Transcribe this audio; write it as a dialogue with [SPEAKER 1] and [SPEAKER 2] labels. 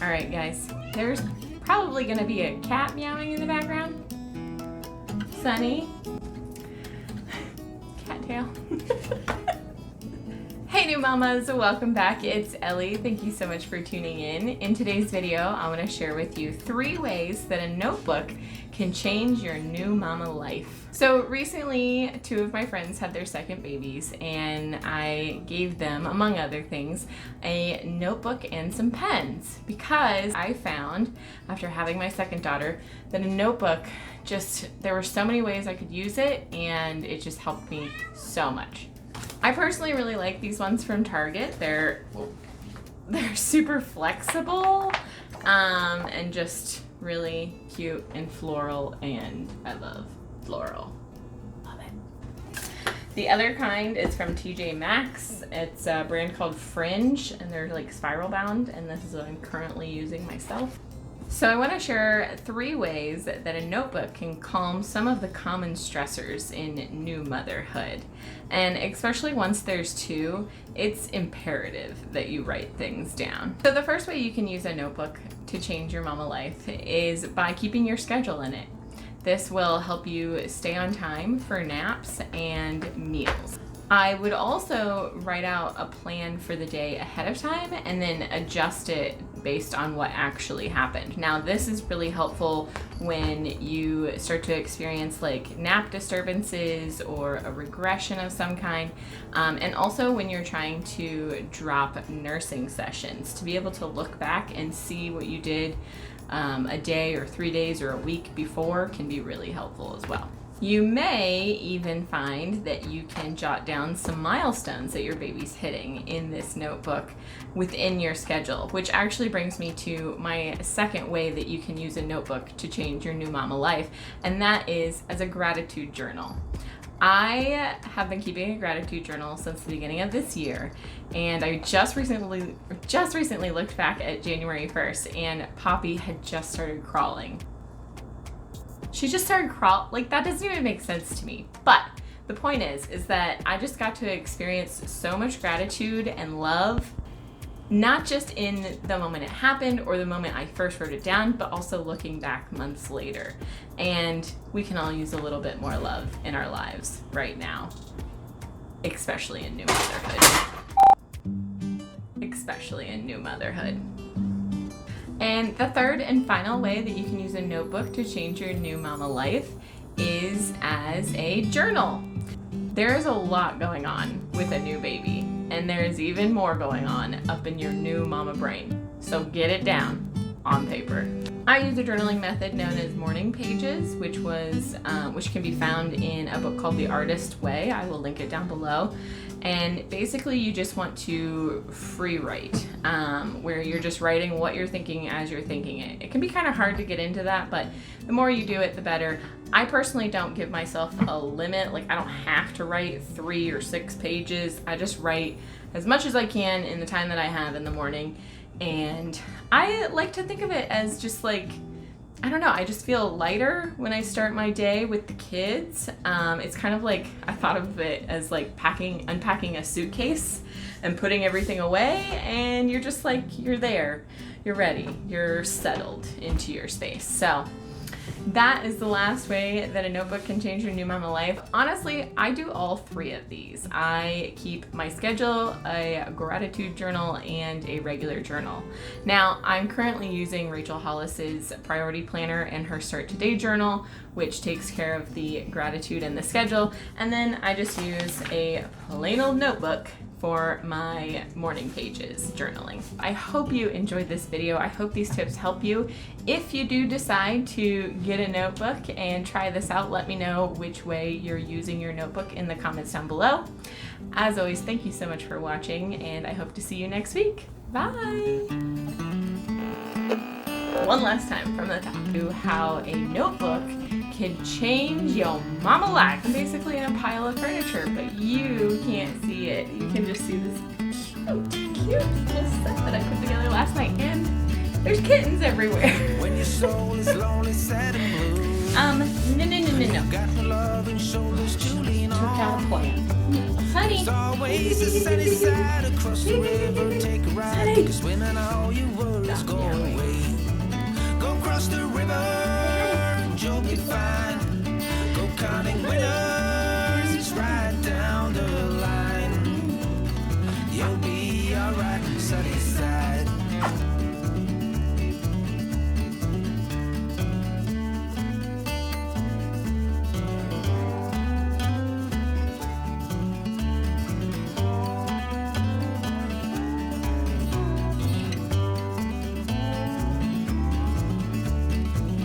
[SPEAKER 1] Alright guys, there's probably going to be a cat meowing in the background. Sunny. Cattail. Hey new mamas, welcome back. It's Ellie. Thank you so much for tuning in. In today's video, I want to share with you 3 ways that a notebook can change your new mama life. So recently, 2 of my friends had their second babies and I gave them, among other things, a notebook and some pens because I found, after having my second daughter, that a notebook there were so many ways I could use it and it just helped me so much. I personally really like these ones from Target. They're super flexible and just really cute and floral, and I love floral. Love it. The other kind is from TJ Maxx. It's a brand called Fringe and they're like spiral bound, and this is what I'm currently using myself. So I want to share 3 ways that a notebook can calm some of the common stressors in new motherhood. And especially once there's 2, it's imperative that you write things down. So the first way you can use a notebook to change your mama life is by keeping your schedule in it. This will help you stay on time for naps and meals. I would also write out a plan for the day ahead of time and then adjust it based on what actually happened. Now this is really helpful when you start to experience like nap disturbances or a regression of some kind, and also when you're trying to drop nursing sessions, to be able to look back and see what you did a day or 3 days or a week before can be really helpful as well. You may even find that you can jot down some milestones that your baby's hitting in this notebook within your schedule, which actually brings me to my second way that you can use a notebook to change your new mama life, and that is as a gratitude journal. I have been keeping a gratitude journal since the beginning of this year, and I just recently looked back at January 1st, and Poppy had just started crawling. She just started crawling. Like, that doesn't even make sense to me. But the point is that I just got to experience so much gratitude and love, not just in the moment it happened or the moment I first wrote it down, but also looking back months later. And we can all use a little bit more love in our lives right now, especially in new motherhood. Especially in new motherhood. And the third and final way that you can use a notebook to change your new mama life is as a journal. There's a lot going on with a new baby, and there's even more going on up in your new mama brain. So get it down on paper. I use a journaling method known as morning pages, which can be found in a book called The Artist Way. I will link it down below. And basically you just want to free write, where you're just writing what you're thinking as you're thinking it. It can be kind of hard to get into that, but the more you do it, the better. I personally don't give myself a limit. Like, I don't have to write 3 or 6 pages. I just write as much as I can in the time that I have in the morning. And I like to think of it as just like, I don't know, I just feel lighter when I start my day with the kids. It's kind of like, I thought of it as like unpacking a suitcase and putting everything away, and you're just like, you're there, you're ready, you're settled into your space. So that is the last way that a notebook can change your new mama life. Honestly, I do all 3 of these. I keep my schedule, a gratitude journal, and a regular journal. Now, I'm currently using Rachel Hollis's priority planner and her Start Today journal, which takes care of the gratitude and the schedule. And then I just use a plain old notebook for my morning pages journaling. I hope you enjoyed this video. I hope these tips help you. If you do decide to get a notebook and try this out, let me know which way you're using your notebook in the comments down below. As always, thank you so much for watching, and I hope to see you next week. Bye! One last time from the top to how a notebook can change your mama life. I'm basically in a pile of furniture, but you can't see it. You can just see this cute little stuff that I put together last night, and there's kittens everywhere. When your soul is lonely, sad and blue. No. Took out a plan. Honey. It's always the sunny side across the river. Take a ride, 'cause when all your worries go away.
[SPEAKER 2] across the river and you'll be fine.